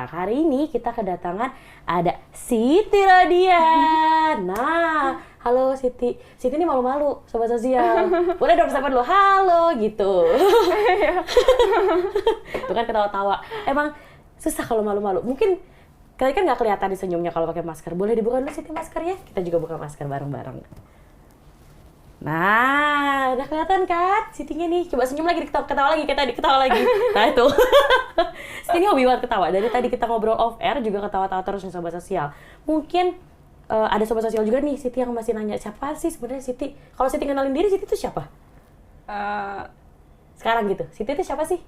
hari ini kita kedatangan ada Siti Radia. Nah, halo Siti. Siti ini malu-malu, sobat sosial. Boleh dong sapa dulu, halo gitu. Itu kan ketawa-tawa. Emang susah kalau malu-malu. Mungkin kalian kan nggak kelihatan di senyumnya kalau pakai masker. Boleh dibuka dulu Siti maskernya? Kita juga buka masker bareng-bareng. Nah, udah kelihatan kan Sitinya nih. Coba senyum lagi, ketawa lagi, kayak tadi ketawa lagi. Nah itu. Siti ini hobi banget ketawa. Dari tadi kita ngobrol off air juga ketawa-tawa terus nih sobat sosial. Mungkin ada sobat sosial juga nih Siti yang masih nanya, siapa sih sebenarnya Siti? Kalau Siti kenalin diri, Siti itu siapa? Sekarang gitu, Siti itu siapa sih?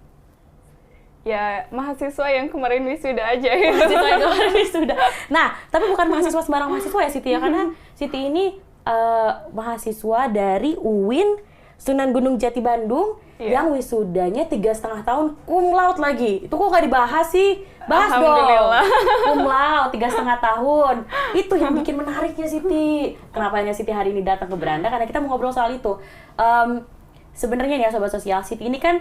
Ya, mahasiswa yang kemarin wisuda aja gitu. Mahasiswa yang kemarin wisuda. Nah, tapi bukan mahasiswa sembarang mahasiswa ya Siti ya, karena Siti ini mahasiswa dari UIN Sunan Gunung Jati Bandung yang wisudanya 3,5 tahun cum laude lagi. Itu kok nggak dibahas sih? Bahas dong. Cum laude 3,5 tahun. Itu yang bikin menariknya Siti. Kenapa Siti hari ini datang ke Beranda? Karena kita mau ngobrol soal itu. Sebenarnya ya sobat sosial, Siti ini kan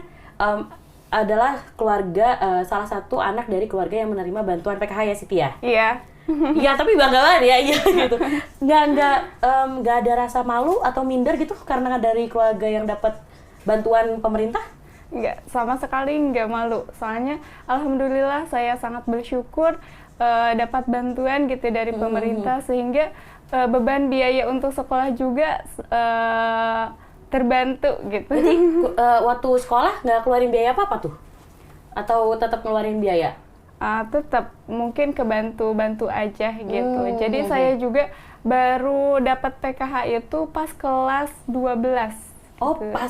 adalah keluarga, salah satu anak dari keluarga yang menerima bantuan PKH ya Siti ya? Iya. Iya, tapi bangga banget ya, iya gitu. Nggak ada rasa malu atau minder gitu karena dari keluarga yang dapat bantuan pemerintah? Nggak, sama sekali nggak malu. Soalnya alhamdulillah saya sangat bersyukur dapat bantuan gitu dari pemerintah sehingga beban biaya untuk sekolah juga terbantu gitu. Jadi waktu sekolah nggak keluarin biaya apa-apa tuh? Atau tetap ngeluarin biaya? Tetap mungkin kebantu aja gitu. Jadi saya juga baru dapat PKH itu pas kelas 12. Oh, gitu. Pas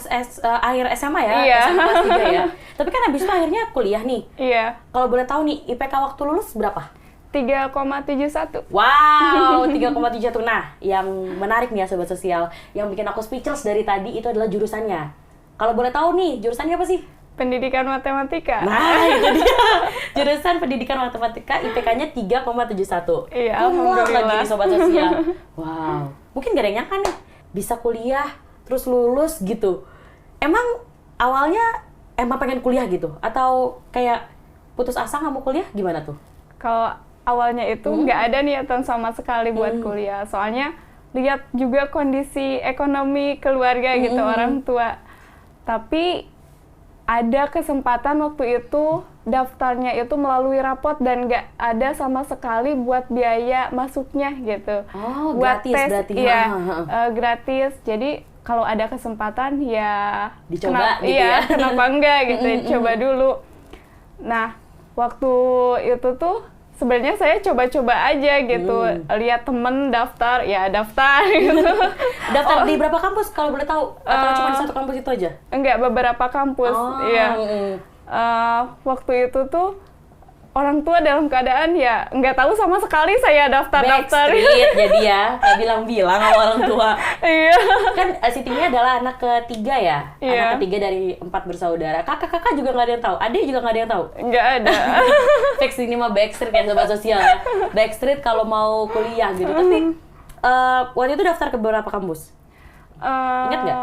akhir SMA ya? Iya. SMA kelas 3 ya? Tapi kan habis itu akhirnya kuliah nih. Iya. Kalau boleh tahu nih, IPK waktu lulus berapa? 3,71. Wow, 3,71. Nah, yang menarik nih ya sobat sosial, yang bikin aku speechless dari tadi itu adalah jurusannya. Kalau boleh tahu nih, jurusannya apa sih? Pendidikan matematika. Nah, itu dia. Jurusan pendidikan matematika, IPK-nya 3,71. Iya, alhamdulillah. Lagi nih sobat sosial. Wow. Mungkin gak ada yang nyangka nih, bisa kuliah, terus lulus gitu. Emang awalnya emang pengen kuliah gitu? Atau kayak putus asa nggak mau kuliah? Gimana tuh? Kalau awalnya itu nggak ada niatan sama sekali buat kuliah. Soalnya lihat juga kondisi ekonomi keluarga gitu, orang tua. Tapi ada kesempatan waktu itu daftarnya itu melalui rapot dan nggak ada sama sekali buat biaya masuknya gitu. Oh, buat gratis tes, berarti. Iya, gratis. Jadi kalau ada kesempatan ya dicoba gitu iya, ya. kenapa enggak gitu, coba dulu. Nah, waktu itu tuh sebenarnya saya coba-coba aja gitu, lihat temen daftar, ya daftar gitu. Daftar di berapa kampus kalau boleh tahu? Atau cuma di satu kampus itu aja? Enggak, beberapa kampus. Iya. Waktu itu tuh orang tua dalam keadaan ya nggak tahu sama sekali saya daftar-daftar. Backstreet jadi ya, nggak bilang-bilang sama orang tua. Iya. Kan Siti ini adalah anak ketiga ya? Iya. Anak ketiga dari 4 bersaudara. Kakak-kakak juga nggak ada yang tahu? Adik juga nggak ada yang tahu? Nggak ada. Fix ini mah Backstreet ya sobat sosial ya. Backstreet kalau mau kuliah gitu. Tapi waktu itu daftar ke beberapa kampus? Ingat nggak?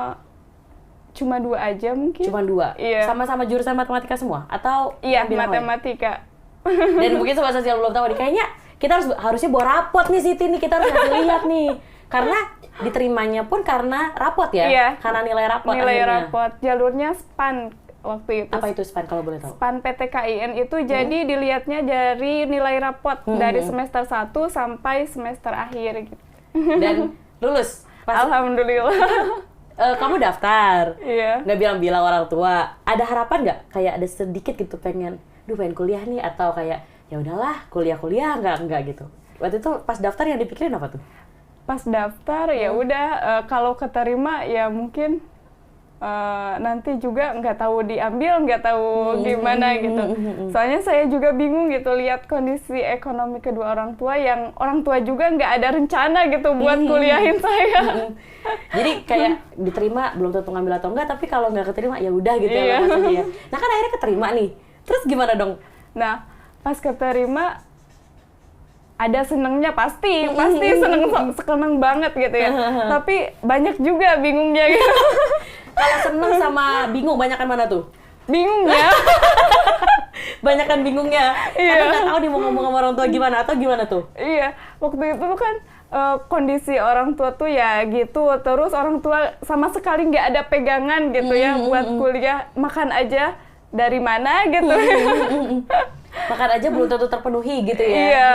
Cuma 2 aja mungkin. Cuma 2? Iya. Sama-sama jurusan matematika semua? Atau iya, matematika. Dan mungkin sobat sosial belum tahu nih, kayaknya kita harusnya bawa rapot nih Siti nih, kita harus ngasih lihat nih. Karena diterimanya pun karena rapot ya? Iya. Karena nilai rapot Nilai akhirnya. rapot. Jalurnya SPAN waktu itu. Apa itu SPAN kalau boleh tahu? SPAN PTKIN itu jadi dilihatnya dari nilai rapot dari semester 1 sampai semester akhir gitu. Dan lulus? Alhamdulillah. Kamu daftar? Iya. Nggak bilang-bilang orang tua. Ada harapan nggak? Kayak ada sedikit gitu pengen kuliah nih, atau kayak ya udahlah kuliah enggak gitu. Waktu itu pas daftar yang dipikirin apa tuh? Pas daftar ya udah kalau keterima ya mungkin nanti juga nggak tahu diambil, nggak tahu gimana gitu. Soalnya saya juga bingung gitu lihat kondisi ekonomi kedua orang tua yang orang tua juga nggak ada rencana gitu buat kuliahin saya. Jadi kayak diterima belum tentu ngambil atau enggak, tapi kalau nggak keterima ya udah gitu ya maksudnya. Nah kan akhirnya keterima nih. Terus gimana dong? Nah, pas keterima ada senengnya pasti seneng banget gitu ya. Tapi banyak juga bingungnya gitu. Kalau seneng sama bingung banyakan mana tuh? Bingung ya. Banyakan bingungnya. Iya. Karena nggak tahu nih mau ngomong sama orang tua gimana atau gimana tuh? Iya, waktu itu tuh kan kondisi orang tua tuh ya gitu, terus orang tua sama sekali nggak ada pegangan gitu ya buat kuliah, makan aja dari mana gitu. Makan aja belum tentu terpenuhi gitu ya. Iya.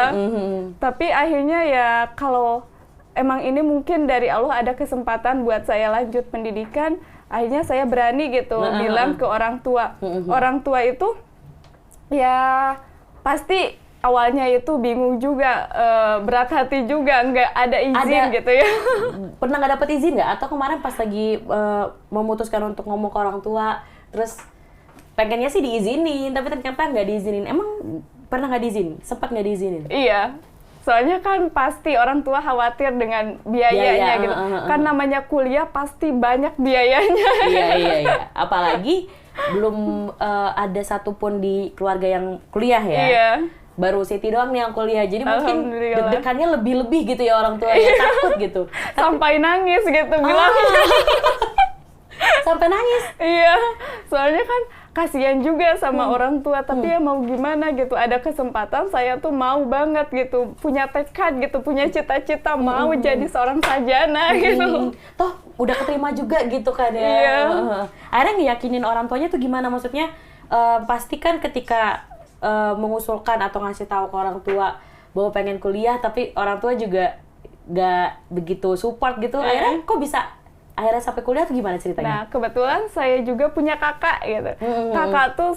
Tapi akhirnya ya kalau emang ini mungkin dari Allah ada kesempatan buat saya lanjut pendidikan, akhirnya saya berani gitu bilang ke orang tua. Orang tua itu ya pasti awalnya itu bingung juga, berat hati juga, nggak ada izin gitu ya. Pernah nggak dapet izin nggak? Atau kemarin pas lagi memutuskan untuk ngomong ke orang tua, terus pengennya sih diizinin, tapi ternyata nggak diizinin. Emang pernah nggak diizinin? Sempat nggak diizinin? Iya. Soalnya kan pasti orang tua khawatir dengan biayanya gitu. Kan namanya kuliah pasti banyak biayanya. Iya. Apalagi belum ada satupun di keluarga yang kuliah ya. Iya. Baru Siti doang nih yang kuliah. Jadi mungkin deg-degannya lebih-lebih gitu ya orang tua ya, takut gitu. Sampai nangis gitu bilang. Sampai nangis? Iya. Soalnya kan kasihan juga sama orang tua, tapi ya mau gimana gitu, ada kesempatan saya tuh mau banget gitu, punya tekad gitu, punya cita-cita mau jadi seorang sarjana gitu. Toh udah keterima juga gitu kan ya. Iya. Akhirnya ngeyakinin orang tuanya tuh gimana, maksudnya pasti kan ketika mengusulkan atau ngasih tahu ke orang tua bahwa pengen kuliah, tapi orang tua juga gak begitu support gitu, akhirnya kok bisa akhirnya sampai kuliah tuh gimana ceritanya? Nah, kebetulan saya juga punya kakak gitu. Kakak tuh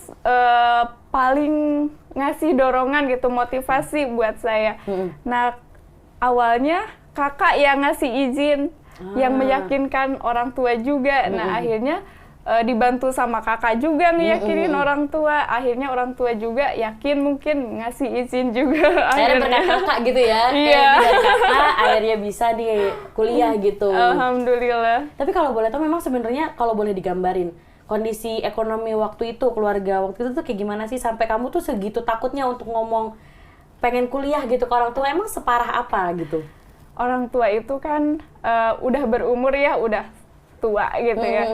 paling ngasih dorongan gitu, motivasi buat saya. Nah, awalnya kakak yang ngasih izin, yang meyakinkan orang tua juga. Nah, akhirnya dibantu sama kakak juga ngeyakinin orang tua. Akhirnya orang tua juga yakin, mungkin ngasih izin juga. Akhirnya berkat kakak gitu ya. Iya. Dari kakak akhirnya bisa di kuliah gitu. Alhamdulillah. Tapi kalau boleh tahu, memang sebenarnya kalau boleh digambarin kondisi ekonomi waktu itu, keluarga waktu itu tuh kayak gimana sih sampai kamu tuh segitu takutnya untuk ngomong pengen kuliah gitu ke orang tua? Emang separah apa gitu? Orang tua itu kan udah berumur ya, udah tua gitu ya.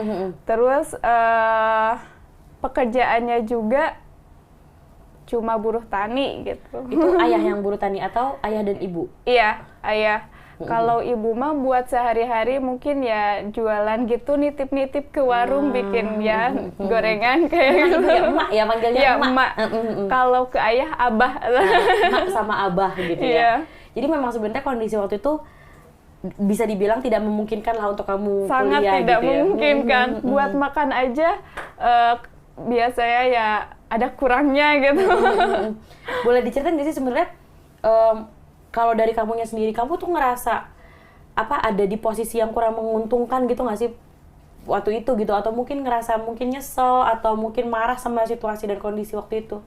Terus pekerjaannya juga cuma buruh tani gitu. Itu ayah yang buruh tani atau ayah dan ibu? Iya, ayah. Kalau ibu mah buat sehari-hari mungkin ya jualan gitu, nitip-nitip ke warung, bikin ya gorengan kayak gitu. Ya emak ya, panggilnya ya, emak. Kalau ke ayah abah. Emak sama abah gitu ya. Jadi memang sebenarnya kondisi waktu itu bisa dibilang tidak memungkinkan lah untuk kamu sangat kuliah tidak gitu ya. memungkinkan. Buat makan aja biasanya ya ada kurangnya gitu. Boleh diceritain nggak sih sebenarnya kalau dari kamunya sendiri, kamu tuh ngerasa apa ada di posisi yang kurang menguntungkan gitu nggak sih waktu itu gitu, atau mungkin ngerasa mungkin nyesel atau mungkin marah sama situasi dan kondisi waktu itu?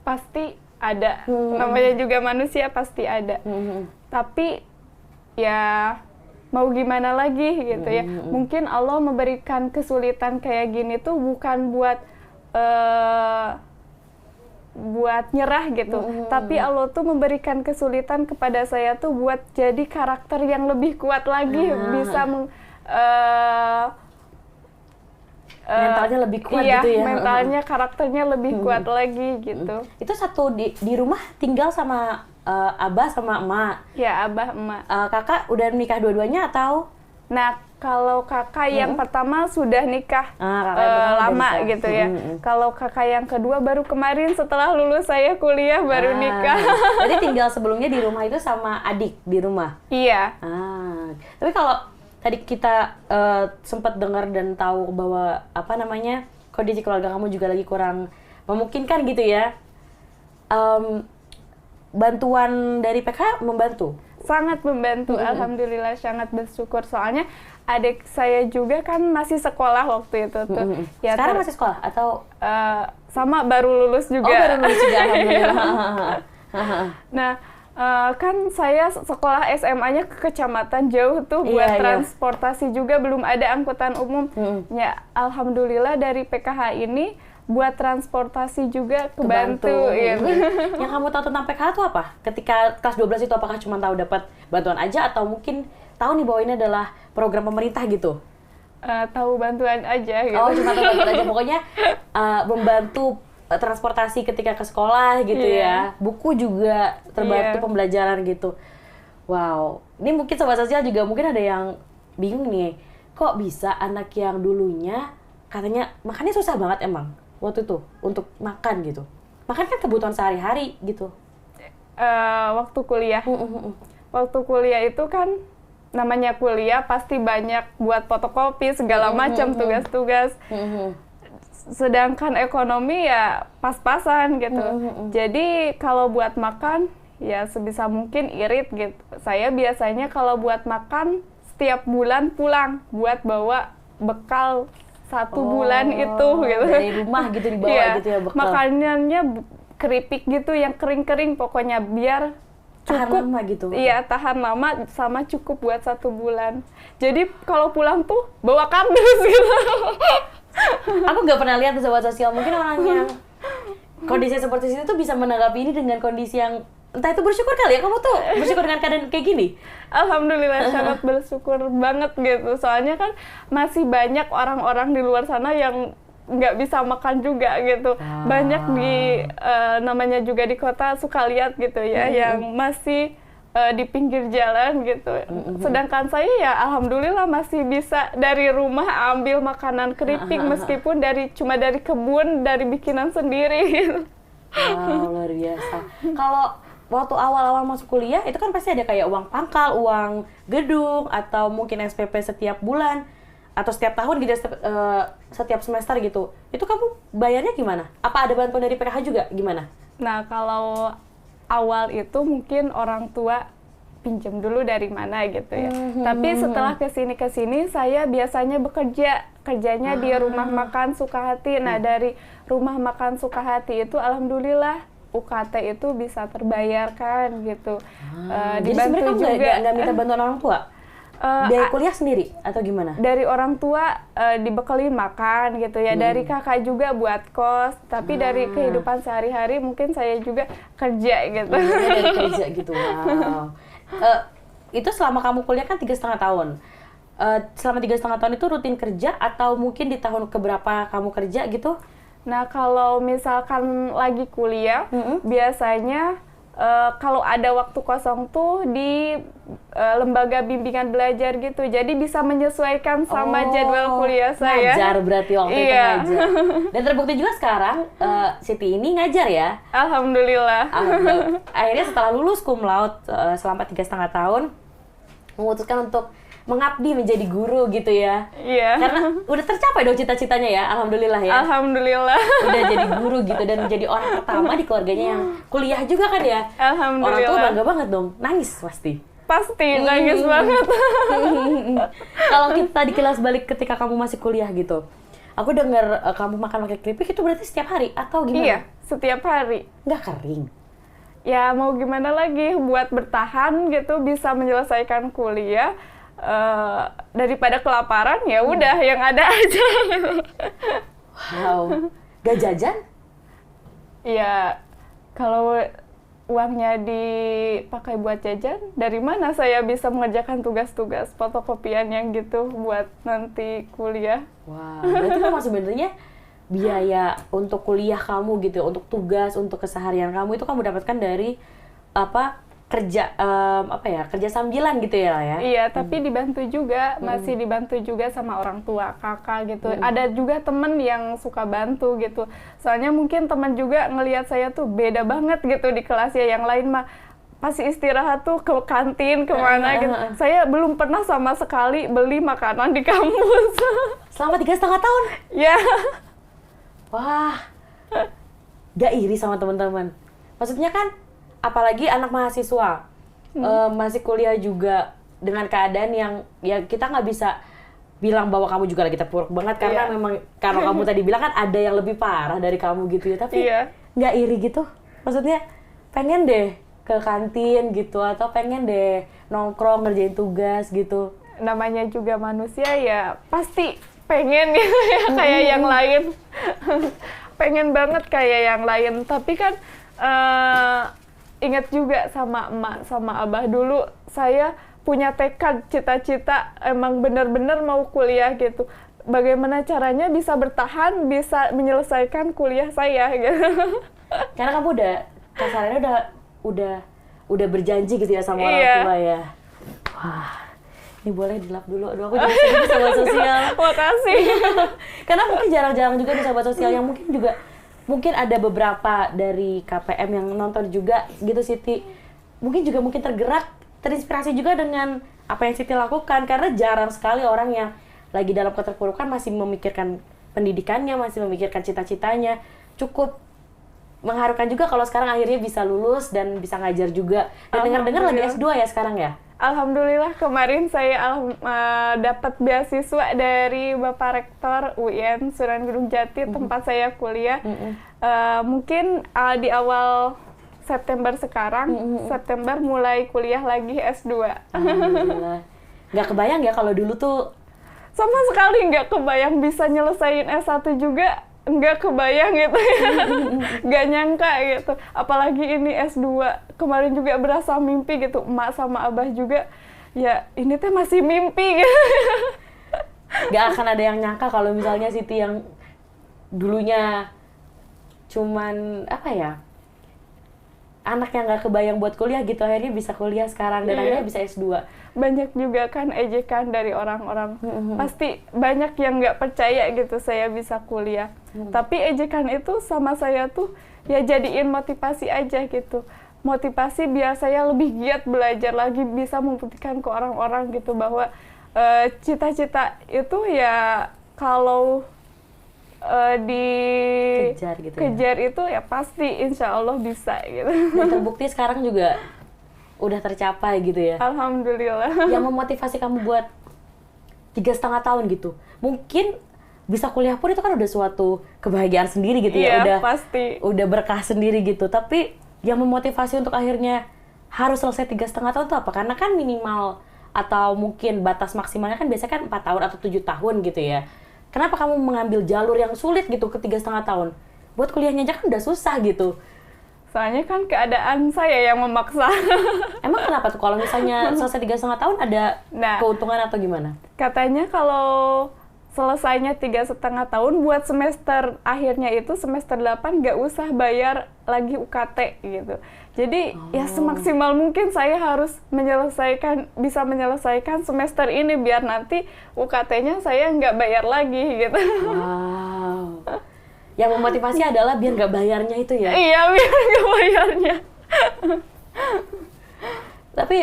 Pasti ada, namanya juga manusia pasti ada. Tapi ya mau gimana lagi gitu ya. Mungkin Allah memberikan kesulitan kayak gini tuh bukan buat nyerah gitu. Tapi Allah tuh memberikan kesulitan kepada saya tuh buat jadi karakter yang lebih kuat lagi, bisa mentalnya lebih kuat iya, gitu ya. mentalnya, karakternya lebih kuat lagi gitu. Itu satu di rumah tinggal sama abah sama emak? Ya, abah, emak. Kakak udah nikah dua-duanya atau? Nah, kalau kakak yang pertama sudah nikah bisa. lama gitu ya. Kalau kakak yang kedua baru kemarin setelah lulus saya kuliah baru nikah. Jadi tinggal sebelumnya di rumah itu sama adik di rumah? Iya. Tapi kalau tadi kita sempat dengar dan tahu bahwa apa namanya kondisi keluarga kamu juga lagi kurang memungkinkan gitu ya. Bantuan dari PK membantu? Sangat membantu, alhamdulillah, sangat bersyukur. Soalnya adik saya juga kan masih sekolah waktu itu tuh. Ya, sekarang masih sekolah atau? Sama, baru lulus juga. Oh, baru lulus juga, alhamdulillah. Nah, kan saya sekolah SMA-nya ke kecamatan jauh tuh, buat transportasi juga belum ada angkutan umum. Ya, alhamdulillah dari PKH ini buat transportasi juga kebantu. Gitu. Yang kamu tahu tentang PKH itu apa? Ketika kelas 12 itu apakah cuma tahu dapat bantuan aja atau mungkin tahu nih bahwa ini adalah program pemerintah gitu? Tahu bantuan aja gitu. Oh, cuma tahu bantuan aja. Pokoknya membantu transportasi ketika ke sekolah gitu ya. Buku juga terbantu pembelajaran gitu. Wow, ini mungkin Sobat Sosial juga mungkin ada yang bingung nih. Kok bisa anak yang dulunya katanya makannya susah banget emang waktu itu untuk makan gitu. Makan kan kebutuhan sehari-hari gitu. Waktu kuliah. Waktu kuliah itu kan namanya kuliah pasti banyak buat fotokopi segala macam tugas-tugas. Sedangkan ekonomi ya pas-pasan gitu. Jadi kalau buat makan ya sebisa mungkin irit gitu. Saya biasanya kalau buat makan setiap bulan pulang buat bawa bekal 1 bulan itu gitu. Dari rumah gitu dibawa gitu ya bekal. Makanannya keripik gitu yang kering-kering pokoknya biar cukup. Tahan lama gitu. Iya, tahan lama sama cukup buat 1 bulan. Jadi kalau pulang tuh bawa kardus gitu. Aku nggak pernah lihat di Sobat Sosial, mungkin orang yang kondisi seperti itu tuh bisa menanggapi ini dengan kondisi yang entah itu bersyukur kali ya. Kamu tuh bersyukur dengan keadaan kayak gini? Alhamdulillah sangat bersyukur banget gitu. Soalnya kan masih banyak orang-orang di luar sana yang nggak bisa makan juga gitu. Banyak di namanya juga di kota suka lihat gitu ya yang masih di pinggir jalan gitu. Sedangkan saya ya alhamdulillah masih bisa dari rumah ambil makanan keripik meskipun cuma dari kebun, dari bikinan sendiri gitu. Wow, luar biasa. Kalau waktu awal-awal masuk kuliah itu kan pasti ada kayak uang pangkal, uang gedung, atau mungkin SPP setiap bulan atau setiap tahun gitu, setiap semester gitu. Itu kamu bayarnya gimana? Apa ada bantuan dari PKH juga? Gimana? Nah, kalau awal itu mungkin orang tua pinjam dulu dari mana gitu ya. Tapi setelah kesini saya biasanya kerjanya di Rumah Makan Sukahati. Nah, dari Rumah Makan Sukahati itu alhamdulillah UKT itu bisa terbayarkan gitu. Dibantu jadi juga. Nggak minta bantuan orang tua? Biaya kuliah sendiri atau gimana? Dari orang tua dibekelin makan gitu ya. Dari kakak juga buat kos. Tapi dari kehidupan sehari-hari mungkin saya juga kerja gitu. Dari kerja gitu, wow. Itu selama kamu kuliah kan 3,5 tahun. Selama 3,5 tahun itu rutin kerja atau mungkin di tahun keberapa kamu kerja gitu? Nah, kalau misalkan lagi kuliah, biasanya kalau ada waktu kosong tuh di lembaga bimbingan belajar gitu. Jadi bisa menyesuaikan sama jadwal kuliah saya. Ngajar berarti waktu itu ngajar. Dan terbukti juga sekarang Siti ini ngajar ya? Alhamdulillah. Akhirnya setelah lulus cum laude selama 3,5 tahun, memutuskan untuk mengabdi menjadi guru gitu ya. Iya. Karena udah tercapai dong cita-citanya ya, alhamdulillah ya. Alhamdulillah. Udah jadi guru gitu dan menjadi orang pertama di keluarganya yang kuliah juga kan ya. Alhamdulillah. Orang tua bangga banget dong, nangis pasti. Pasti nangis banget. Kalau kita dikilas balik ketika kamu masih kuliah gitu, aku dengar kamu makan pakai keripik itu berarti setiap hari atau gimana? Iya, setiap hari. Nggak kering? Ya mau gimana lagi, buat bertahan gitu bisa menyelesaikan kuliah. Daripada kelaparan ya udah yang ada aja. Wow, gak jajan? Ya kalau uangnya dipakai buat jajan, dari mana saya bisa mengerjakan tugas-tugas fotokopian yang gitu buat nanti kuliah? Wow, berarti memang sebenarnya biaya untuk kuliah kamu gitu, untuk tugas, untuk keseharian kamu itu kamu dapatkan dari kerja kerja sambilan gitu ya. Iya, tapi dibantu juga, masih dibantu juga sama orang tua, kakak gitu. Ada juga temen yang suka bantu gitu. Soalnya mungkin teman juga ngelihat saya tuh beda banget gitu di kelas ya. Yang lain mah pasti istirahat tuh ke kantin kemana gitu. Saya belum pernah sama sekali beli makanan di kampus. Selama 3,5 tahun? Ya. Wah, gak iri sama teman-teman. Maksudnya kan apalagi anak mahasiswa, masih kuliah juga dengan keadaan yang ya kita nggak bisa bilang bahwa kamu juga lagi terpuruk banget karena memang kalau kamu tadi bilang kan ada yang lebih parah dari kamu gitu ya, tapi nggak iri gitu, maksudnya pengen deh ke kantin gitu atau pengen deh nongkrong ngerjain tugas gitu. Namanya juga manusia ya pasti pengen gitu ya kayak yang lain, pengen banget kayak yang lain, tapi kan ingat juga sama emak, sama abah dulu, saya punya tekad, cita-cita, emang bener-bener mau kuliah gitu. bagaimana caranya bisa bertahan, bisa menyelesaikan kuliah saya gitu. Karena kamu udah kasarannya udah berjanji gitu ya sama orang tua ya. Wah, ini boleh dilap dulu. Aduh, aku juga sedih bisa buat sosial. Makasih. Karena mungkin jarang-jarang juga bisa buat sosial yang mungkin ada beberapa dari KPM yang nonton juga gitu Siti. Mungkin tergerak, terinspirasi juga dengan apa yang Siti lakukan, karena jarang sekali orang yang lagi dalam keterpurukan masih memikirkan pendidikannya, masih memikirkan cita-citanya. Cukup mengharukan juga kalau sekarang akhirnya bisa lulus dan bisa ngajar juga. Dan dengar-dengar lagi S2 ya sekarang ya? Alhamdulillah, kemarin saya dapat beasiswa dari Bapak Rektor UIN Sunan Gunung Jati, tempat saya kuliah. Mungkin di awal September sekarang, September mulai kuliah lagi S2. Alhamdulillah. Nggak kebayang ya kalau dulu tuh? Sama sekali nggak kebayang bisa nyelesain S1 juga. Nggak kebayang gitu ya, nggak nyangka gitu. Apalagi ini S2, kemarin juga berasa mimpi gitu. Emak sama abah juga, ya ini teh masih mimpi gitu. Nggak akan ada yang nyangka kalau misalnya Siti yang dulunya cuman anak yang nggak kebayang buat kuliah gitu, akhirnya bisa kuliah sekarang dan akhirnya bisa S2. Banyak juga kan ejekan dari orang-orang, pasti banyak yang nggak percaya gitu saya bisa kuliah. Tapi ejekan itu sama saya tuh ya jadiin motivasi aja gitu. Motivasi biar saya lebih giat belajar lagi, bisa membuktikan ke orang-orang gitu bahwa cita-cita itu ya kalau dikejar ya? Itu ya pasti insya Allah bisa gitu. Dan terbukti sekarang juga udah tercapai gitu ya. Alhamdulillah. Yang memotivasi kamu buat 3,5 tahun gitu. Mungkin bisa kuliah pun itu kan udah suatu kebahagiaan sendiri gitu ya. Iya, pasti. Udah berkah sendiri gitu. Tapi yang memotivasi untuk akhirnya harus selesai 3,5 tahun itu apa? Karena kan minimal atau mungkin batas maksimalnya kan biasanya kan 4 tahun atau 7 tahun gitu ya. Kenapa kamu mengambil jalur yang sulit gitu ke 3,5 tahun? Buat kuliahnya aja kan udah susah gitu. Soalnya kan keadaan saya yang memaksa. Emang kenapa tuh kalau misalnya selesai 3,5 tahun ada keuntungan atau gimana? Katanya kalau selesainya 3,5 tahun buat semester akhirnya itu semester 8 nggak usah bayar lagi UKT gitu. Jadi ya semaksimal mungkin saya harus bisa menyelesaikan semester ini biar nanti UKT-nya saya nggak bayar lagi gitu. Wow. Yang memotivasi adalah biar nggak bayarnya itu ya? Iya, biar nggak bayarnya. Tapi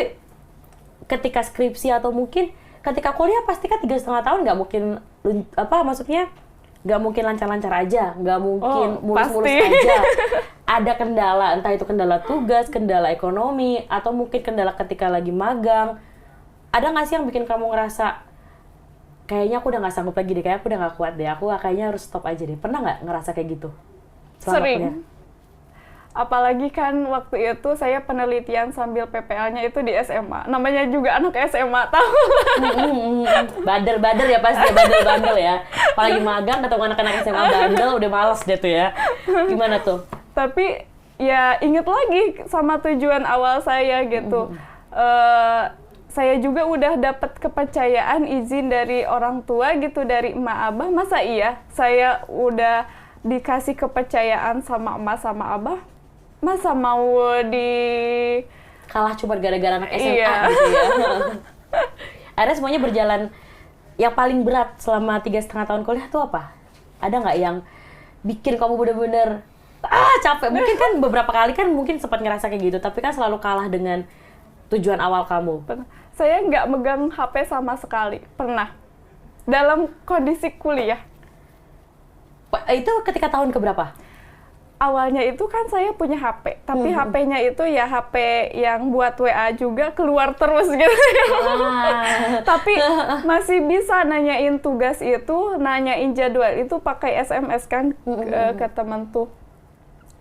ketika skripsi atau mungkin ketika kuliah pasti kan 3,5 tahun nggak mungkin maksudnya nggak mungkin lancar-lancar aja, nggak mungkin mulus-mulus aja. Ada kendala, entah itu kendala tugas, kendala ekonomi, atau mungkin kendala ketika lagi magang. Ada nggak sih yang bikin kamu ngerasa kayaknya aku udah nggak sanggup lagi deh, kayaknya aku udah nggak kuat deh, aku kayaknya harus stop aja deh. Pernah nggak ngerasa kayak gitu? Sering. Kuliah? Apalagi kan waktu itu saya penelitian sambil PPL-nya itu di SMA. Namanya juga anak SMA, tahu? Bader-bader ya pasti, bandel-bandel ya. Apalagi magang ketemu anak-anak SMA bandel, udah males deh tuh ya. Gimana tuh? Tapi ya inget lagi sama tujuan awal saya gitu. Saya juga udah dapat kepercayaan izin dari orang tua gitu, dari emak abah. Masa iya saya udah dikasih kepercayaan sama emak sama abah, masa mau kalah cuma gara-gara anak SMA iya. gitu ya. Akhirnya semuanya berjalan. Yang paling berat selama 3,5 tahun kuliah tuh apa? Ada nggak yang bikin kamu bener-bener capek? Mungkin kan beberapa kali kan mungkin sempat ngerasa kayak gitu, tapi kan selalu kalah dengan tujuan awal kamu. Saya nggak megang HP sama sekali, pernah. Dalam kondisi kuliah. Itu ketika tahun keberapa? Awalnya itu kan saya punya HP, tapi HP-nya itu ya HP yang buat WA juga keluar terus gitu. Tapi masih bisa nanyain tugas itu, nanyain jadwal itu pakai SMS kan ke teman tuh.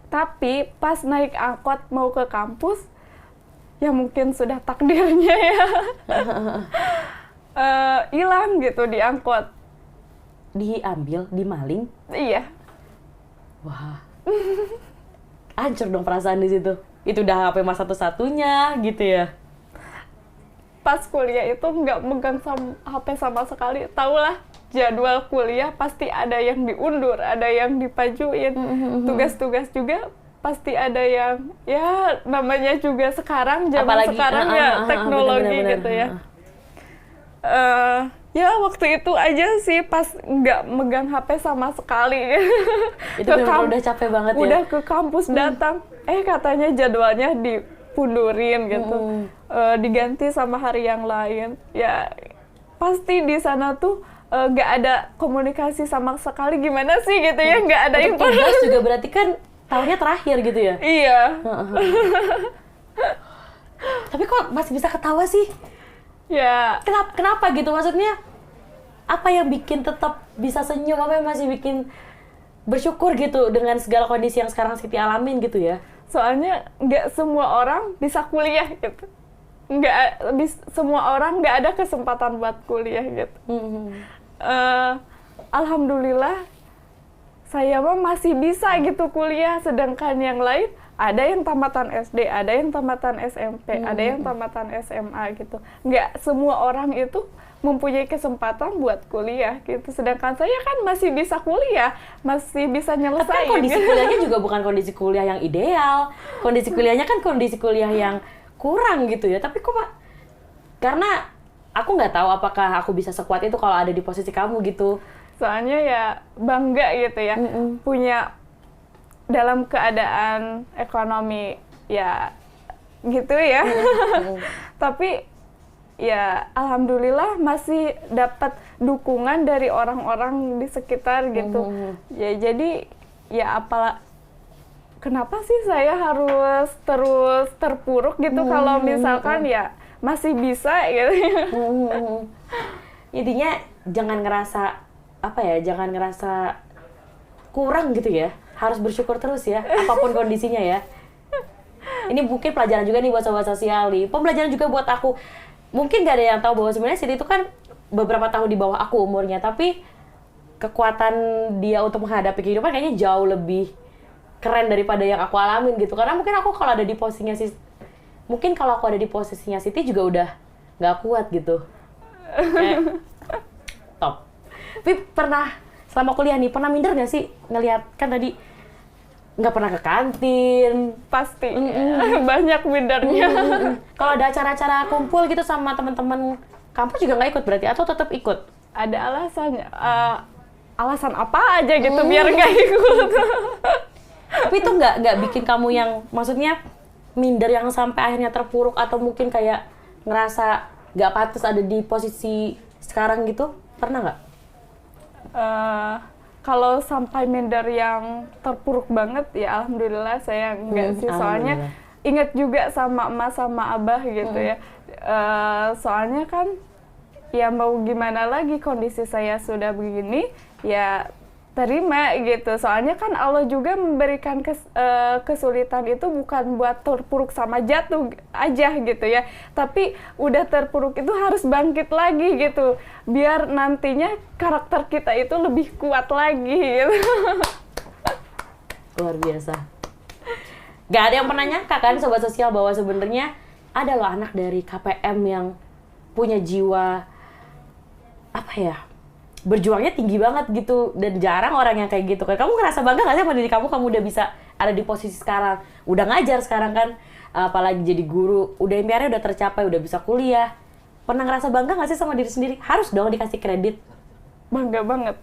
Tapi pas naik angkot mau ke kampus, ya mungkin sudah takdirnya ya. Hilang gitu di angkot. Diambil, dimaling? Iya. Wah. Hancur dong perasaan di situ. Itu udah HP mas satu-satunya gitu ya. Pas kuliah itu nggak megang HP sama sekali. Taulah jadwal kuliah pasti ada yang diundur, ada yang dipajuin, tugas-tugas juga pasti ada yang ya namanya juga sekarang zaman Apalagi, sekarang ya teknologi bener-bener. gitu ya. Ya waktu itu aja sih pas nggak megang HP sama sekali. Itu bener-bener udah capek banget ya. Udah ke kampus datang, katanya jadwalnya dipundurin gitu, diganti sama hari yang lain. Ya pasti di sana tuh nggak ada komunikasi sama sekali, gimana sih gitu ya, nggak ada Untuk tugas informasi. juga berarti kan tahunnya terakhir gitu ya. Iya. Tapi kok masih bisa ketawa sih? Ya, Kenapa gitu? Maksudnya apa yang bikin tetap bisa senyum? Apa yang masih bikin bersyukur gitu dengan segala kondisi yang sekarang Siti alamin gitu ya? soalnya nggak semua orang bisa kuliah gitu. Semua orang nggak ada kesempatan buat kuliah gitu. Alhamdulillah saya mah masih bisa gitu kuliah, sedangkan yang lain ada yang tamatan SD, ada yang tamatan SMP, ada yang tamatan SMA gitu. Nggak semua orang itu mempunyai kesempatan buat kuliah gitu. Sedangkan saya kan masih bisa kuliah, masih bisa Tapi nyelesain. kan kondisi gitu. kuliahnya juga bukan kondisi kuliah yang ideal. Kondisi kuliahnya kan kondisi kuliah yang kurang gitu ya. Tapi kok Pak, karena aku nggak tahu apakah aku bisa sekuat itu kalau ada di posisi kamu gitu. Soalnya ya bangga gitu ya, punya dalam keadaan ekonomi ya gitu ya. Tapi ya alhamdulillah masih dapat dukungan dari orang-orang di sekitar gitu. Ya jadi ya kenapa sih saya harus terus terpuruk gitu kalau misalkan ya masih bisa gitu. Intinya jangan ngerasa kurang gitu ya. Harus bersyukur terus ya, apapun kondisinya ya. Ini mungkin pelajaran juga nih buat Sobat Sosiali. Pembelajaran juga buat aku. Mungkin gak ada yang tahu bahwa sebenarnya Siti itu kan beberapa tahun di bawah aku umurnya, tapi kekuatan dia untuk menghadapi kehidupan kayaknya jauh lebih keren daripada yang aku alamin gitu. Karena mungkin aku kalau ada di posisinya Siti juga udah nggak kuat gitu. Top. Tapi selama kuliah nih pernah minder nggak sih ngelihat, kan tadi nggak pernah ke kantin? Pasti banyak mindernya. Kalau ada acara-acara kumpul gitu sama teman-teman kampus juga nggak ikut berarti, atau tetap ikut? Ada alasannya, alasan apa aja gitu biar nggak ikut. Tapi itu nggak bikin kamu yang maksudnya minder yang sampai akhirnya terpuruk, atau mungkin kayak ngerasa nggak pantas ada di posisi sekarang gitu? Pernah nggak? Kalau sampai minder yang terpuruk banget ya alhamdulillah saya enggak sih, soalnya ingat juga sama emas sama abah gitu ya. Soalnya kan ya mau gimana lagi, kondisi saya sudah begini ya terima gitu. Soalnya kan Allah juga memberikan kesulitan itu bukan buat terpuruk sama jatuh aja gitu ya, tapi udah terpuruk itu harus bangkit lagi gitu, biar nantinya karakter kita itu lebih kuat lagi gitu. Luar biasa. Gak ada yang pernah nyangka kan Sobat Sosial bahwa sebenarnya ada loh anak dari KPM yang punya jiwa berjuangnya tinggi banget gitu, dan jarang orang yang kayak gitu. Kamu ngerasa bangga gak sih sama diri kamu udah bisa ada di posisi sekarang, udah ngajar sekarang kan, apalagi jadi guru, udah impiannya udah tercapai, udah bisa kuliah. Pernah ngerasa bangga gak sih sama diri sendiri? Harus dong dikasih kredit. Bangga banget.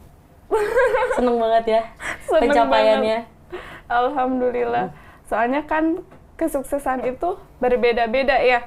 Seneng banget ya Seneng pencapaiannya. banget. Alhamdulillah. Soalnya kan kesuksesan itu berbeda-beda ya.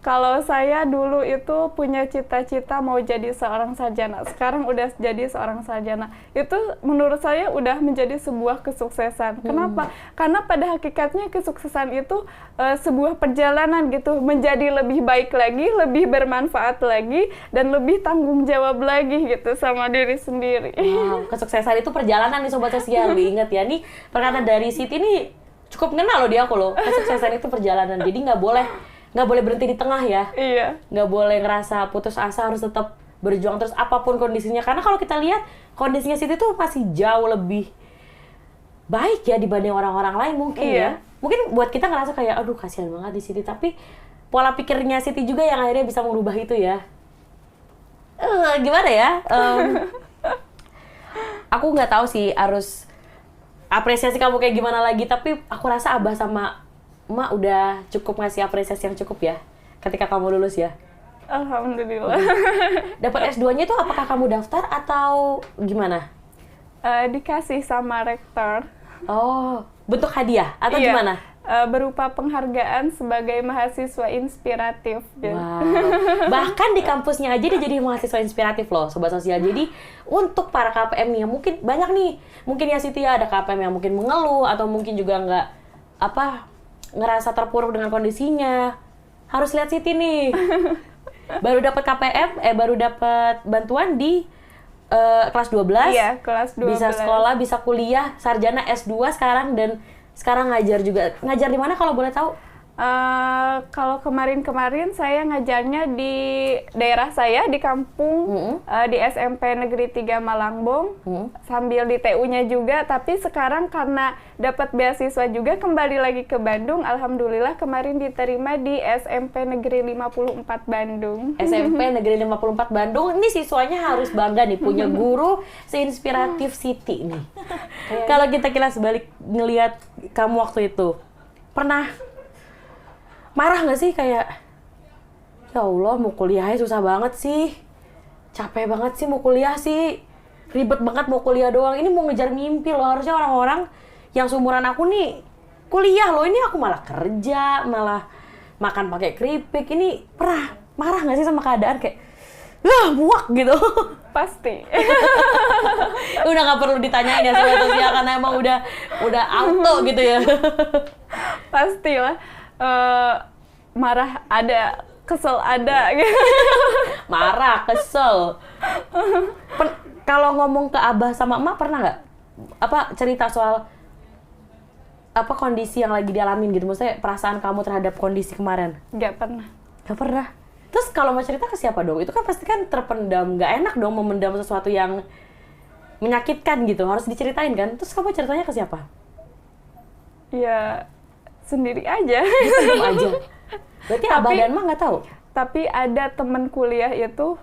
Kalau saya dulu itu punya cita-cita mau jadi seorang sarjana, sekarang udah jadi seorang sarjana. Itu menurut saya udah menjadi sebuah kesuksesan. Kenapa? Karena pada hakikatnya kesuksesan itu sebuah perjalanan gitu, menjadi lebih baik lagi, lebih bermanfaat lagi, dan lebih tanggung jawab lagi gitu sama diri sendiri. Wow, kesuksesan itu perjalanan nih Sobat Sosial. Ingat ya, nih perkataan dari Siti nih cukup ngena loh di aku loh. Kesuksesan itu perjalanan, jadi nggak boleh berhenti di tengah ya. Iya. Nggak boleh ngerasa putus asa, harus tetap berjuang terus apapun kondisinya. Karena kalau kita lihat kondisinya Siti tuh masih jauh lebih baik ya dibanding orang-orang lain mungkin ya. Mungkin buat kita ngerasa kayak aduh kasihan banget di Siti, tapi pola pikirnya Siti juga yang akhirnya bisa merubah itu ya. Gimana ya? aku nggak tahu sih harus apresiasi kamu kayak gimana lagi, tapi aku rasa abah sama emak udah cukup ngasih apresiasi yang cukup ya ketika kamu lulus ya. Alhamdulillah. Dapat S2-nya itu apakah kamu daftar atau gimana? Dikasih sama rektor. Oh, bentuk hadiah atau Iya, gimana? berupa penghargaan sebagai mahasiswa inspiratif. Wow. Bahkan di kampusnya aja dia jadi mahasiswa inspiratif loh, Sobat Sosial. Jadi untuk para KPM nih, mungkin banyak nih, mungkin ya Siti ada KPM yang mungkin mengeluh atau mungkin juga nggak ngerasa terpuruk dengan kondisinya. Harus lihat Siti nih. Baru dapat KPM, baru dapat bantuan di kelas 12. Iya, kelas 12. Bisa sekolah, bisa kuliah, sarjana S2 sekarang, dan sekarang ngajar juga. Ngajar di mana kalau boleh tahu? Kalau kemarin-kemarin saya ngajarnya di daerah saya, di kampung, di SMP Negeri 3 Malangbong, sambil di TU-nya juga, tapi sekarang karena dapat beasiswa juga kembali lagi ke Bandung, alhamdulillah kemarin diterima di SMP Negeri 54 Bandung. SMP Negeri 54 Bandung, ini siswanya harus bangga nih, punya guru seinspiratif Siti nih. Kalau kita kilas balik ngelihat kamu waktu itu, pernah marah nggak sih kayak, ya Allah mau kuliahnya susah banget sih, capek banget sih mau kuliah sih, ribet banget mau kuliah doang, ini mau ngejar mimpi loh, harusnya orang-orang yang seumuran aku nih kuliah loh, ini aku malah kerja, malah makan pakai keripik. Ini pernah marah nggak sih sama keadaan kayak, muak gitu? Pasti. Udah nggak perlu ditanyain ya Sobat Sosial, karena emang udah auto gitu ya. Pastilah. Marah ada, kesel ada gitu. Marah, kesel. Kalau ngomong ke abah sama emak pernah nggak cerita soal kondisi yang lagi dialamin gitu, maksudnya perasaan kamu terhadap kondisi kemarin? Nggak pernah. Nggak pernah. Terus kalau mau cerita ke siapa dong? Itu kan pasti kan terpendam, nggak enak dong memendam sesuatu yang menyakitkan gitu, harus diceritain kan? Terus kamu ceritanya ke siapa? Ya sendiri aja. Diam aja. Berarti abah dan emak nggak tahu? Tapi ada teman kuliah itu,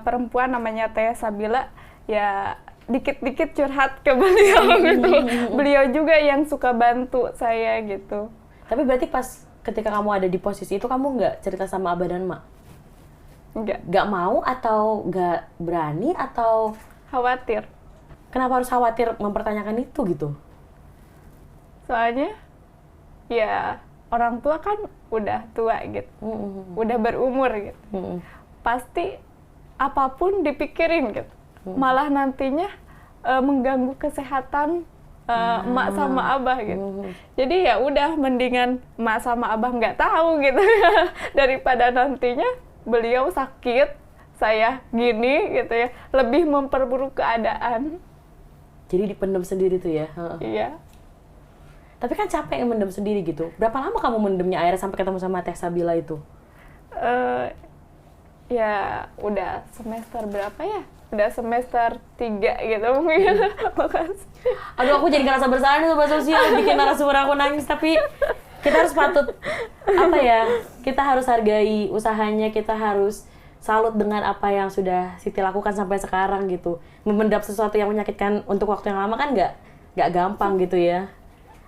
perempuan namanya Teh Sabila, ya dikit-dikit curhat ke beliau gitu. Beliau juga yang suka bantu saya gitu. Tapi berarti pas ketika kamu ada di posisi itu, kamu nggak cerita sama abah dan emak? Enggak. Nggak mau atau nggak berani atau? Khawatir. Kenapa harus khawatir mempertanyakan itu gitu? Soalnya ya orang tua kan udah tua gitu, udah berumur gitu, pasti apapun dipikirin gitu, malah nantinya mengganggu kesehatan emak sama abah gitu. Jadi ya udah mendingan emak sama abah nggak tahu gitu daripada nantinya beliau sakit, saya gini gitu ya, lebih memperburuk keadaan. Jadi dipendam sendiri tuh ya? Iya. Tapi kan capek yang mendem sendiri gitu. Berapa lama kamu mendemnya akhirnya sampai ketemu sama Teh Sabila itu? Ya udah semester berapa ya? Udah semester 3 gitu mungkin. Makasih. Aduh, aku jadi ngerasa bersalah nih Sobat Sosial, bikin narasumber aku nangis. Tapi kita harus patut, kita harus hargai usahanya, kita harus salut dengan apa yang sudah Siti lakukan sampai sekarang gitu. Memendam sesuatu yang menyakitkan untuk waktu yang lama kan nggak gampang gitu ya.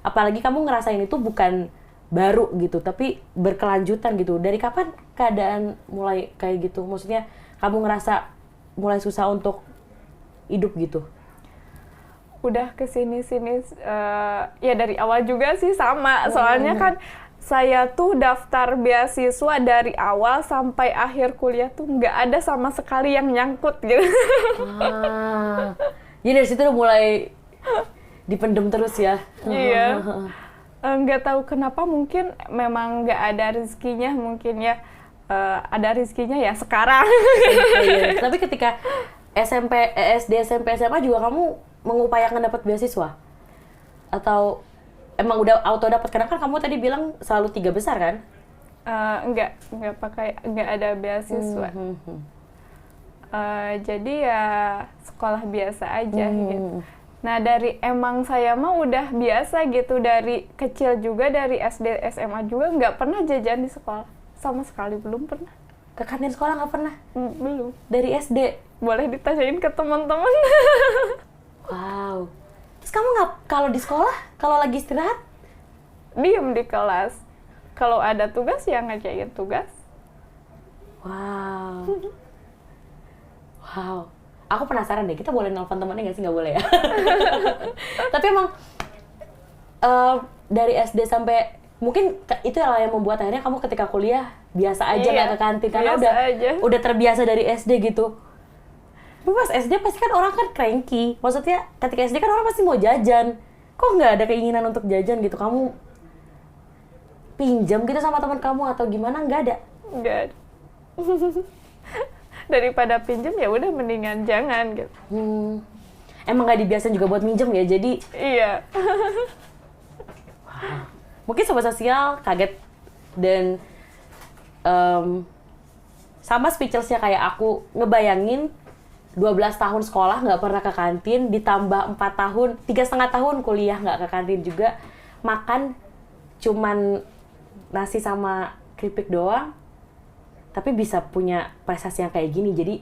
Apalagi kamu ngerasain itu bukan baru gitu, tapi berkelanjutan gitu. Dari kapan keadaan mulai kayak gitu? Maksudnya kamu ngerasa mulai susah untuk hidup gitu? Udah kesini-sini, ya dari awal juga sih sama. Soalnya kan saya tuh daftar beasiswa dari awal sampai akhir kuliah tuh nggak ada sama sekali yang nyangkut gitu. Jadi dari situ udah mulai dipendem terus ya? Iya. Nggak tahu kenapa, mungkin memang nggak ada rezekinya, mungkin ya ada rezekinya ya sekarang. Iya. Tapi ketika SD, SMP, SMA juga kamu mengupayakan dapat beasiswa? Atau emang udah auto dapat? Karena kan kamu tadi bilang selalu 3 besar kan? Nggak ada beasiswa. Jadi ya sekolah biasa aja gitu. Nah emang saya mah udah biasa gitu, dari kecil juga, dari SD, SMA juga nggak pernah jajan di sekolah. Sama sekali belum pernah. Ke kantin sekolah nggak pernah? Belum. Dari SD? Boleh ditanyain ke teman-teman. Wow. Terus kamu nggak, kalau di sekolah, kalau lagi istirahat? Diem di kelas. Kalau ada tugas ya ngerjain tugas. Wow. Wow. Aku penasaran deh, kita boleh nelpon temannya nggak sih? Nggak boleh ya? Tapi emang dari SD sampai, mungkin itu yang membuat akhirnya kamu ketika kuliah biasa aja nggak ke kantin. Karena udah terbiasa dari SD gitu. Tapi pas SD pasti kan orang kan cranky. Maksudnya ketika SD kan orang pasti mau jajan. Kok nggak ada keinginan untuk jajan gitu? Kamu pinjam gitu sama teman kamu atau gimana? Nggak ada? Nggak ada. Daripada pinjam ya udah mendingan jangan gitu. Emang nggak dibiasain juga buat minjem ya, jadi Iya. wow. Mungkin sobat sosial kaget dan sama speechless-nya kayak aku, ngebayangin 12 tahun sekolah nggak pernah ke kantin, ditambah 4 tahun, 3,5 tahun kuliah nggak ke kantin juga, makan cuman nasi sama keripik doang, tapi bisa punya prestasi yang kayak gini. Jadi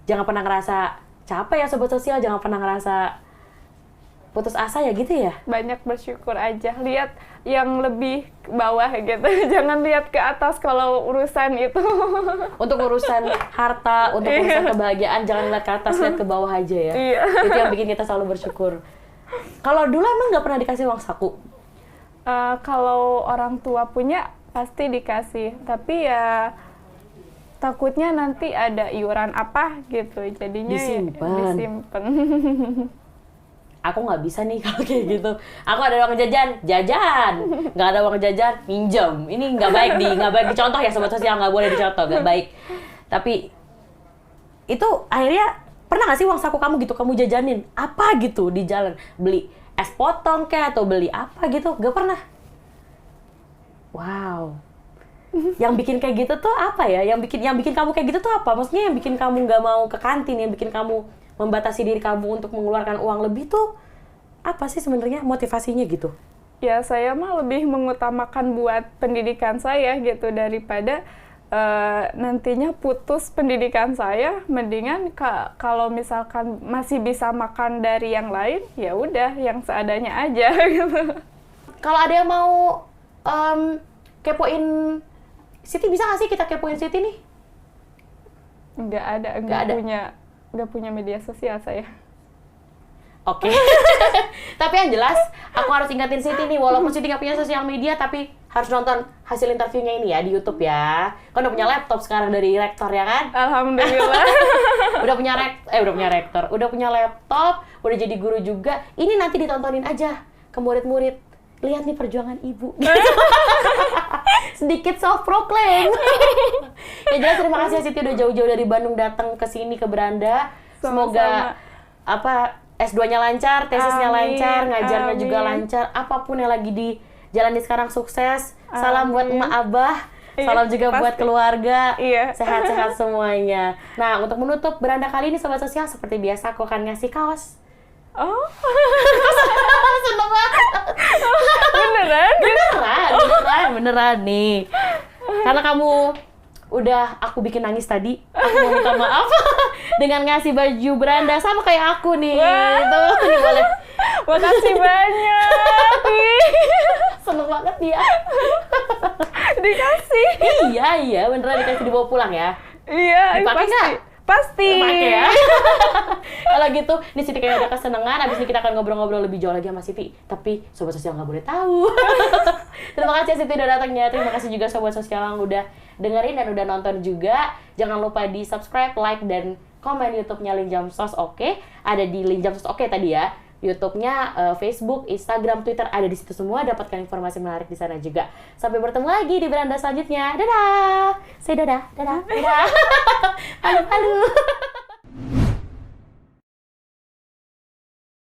jangan pernah ngerasa capek ya sobat sosial, jangan pernah ngerasa putus asa ya gitu ya. Banyak bersyukur aja, lihat yang lebih bawah gitu. Jangan lihat ke atas kalau urusan itu. Untuk urusan harta, untuk urusan kebahagiaan, jangan lihat ke atas, lihat ke bawah aja ya. Iya. Itu yang bikin kita selalu bersyukur. Kalau dulu emang nggak pernah dikasih uang saku? Kalau orang tua punya pasti dikasih, tapi ya takutnya nanti ada iuran apa gitu, jadinya disimpan. Aku nggak bisa nih kalau kayak gitu. Aku ada uang jajan, nggak ada uang jajan, minjem. Ini nggak baik dicontoh ya sobat sosial, nggak boleh dicontoh, nggak baik. Tapi itu akhirnya pernah nggak sih uang saku kamu gitu kamu jajanin apa gitu di jalan, beli es potong kayak atau beli apa gitu? Nggak pernah. Wow. Yang bikin kayak gitu tuh apa ya? Yang bikin kamu kayak gitu tuh apa? Maksudnya yang bikin kamu nggak mau ke kantin, yang bikin kamu membatasi diri kamu untuk mengeluarkan uang lebih tuh apa sih sebenarnya motivasinya gitu? Ya saya mah lebih mengutamakan buat pendidikan saya gitu, daripada nantinya putus pendidikan saya. Mendingan kalau misalkan masih bisa makan dari yang lain, ya udah yang seadanya aja gitu. Kalau ada yang mau kepoin Siti, bisa nggak sih kita kepoin Siti nih? Nggak punya media sosial saya. Oke. Tapi yang jelas, aku harus ingatin Siti nih, walaupun Siti nggak punya sosial media, tapi harus nonton hasil interviewnya ini ya di YouTube ya. Kan udah punya laptop sekarang dari rektor ya kan? Alhamdulillah. udah punya laptop, udah jadi guru juga. Ini nanti ditontonin aja ke murid-murid. Lihat nih perjuangan ibu. Sedikit self proclaim. Ya jelas terima kasih ya Siti udah jauh-jauh dari Bandung datang ke sini ke Beranda. Semoga S2-nya lancar, tesisnya lancar, ngajarnya juga lancar. Apapun yang lagi dijalani sekarang sukses. Salam buat emak abah. Salam juga buat keluarga. Sehat-sehat semuanya. Nah, untuk menutup Beranda kali ini sobat sosial, seperti biasa aku akan ngasih kaos. Oh. Seneng banget. Beneran nih. Karena kamu udah aku bikin nangis tadi, aku mau minta maaf dengan ngasih baju Beranda sama kayak aku nih. Itu ini boleh. Makasih banyak. Seneng banget dia. Dikasih. Iya, beneran dikasih dibawa pulang ya. Iya, dipakai nggak? Pasti. Ya. Kalau gitu, ini Siti kayaknya udah kesenengan. Abis ini kita akan ngobrol-ngobrol lebih jauh lagi sama Siti. Tapi sobat sosial nggak boleh tahu. Terima kasih Siti udah datangnya. Terima kasih juga sobat sosial yang udah dengerin dan udah nonton juga. Jangan lupa di subscribe, like, dan komen YouTube-nya Linjam Sos Oke. Ada di Linjam Sos Oke tadi ya. YouTube-nya, Facebook, Instagram, Twitter, ada di situ semua. Dapatkan informasi menarik di sana juga. Sampai bertemu lagi di Beranda selanjutnya. Dadah! Say dadah. Halo.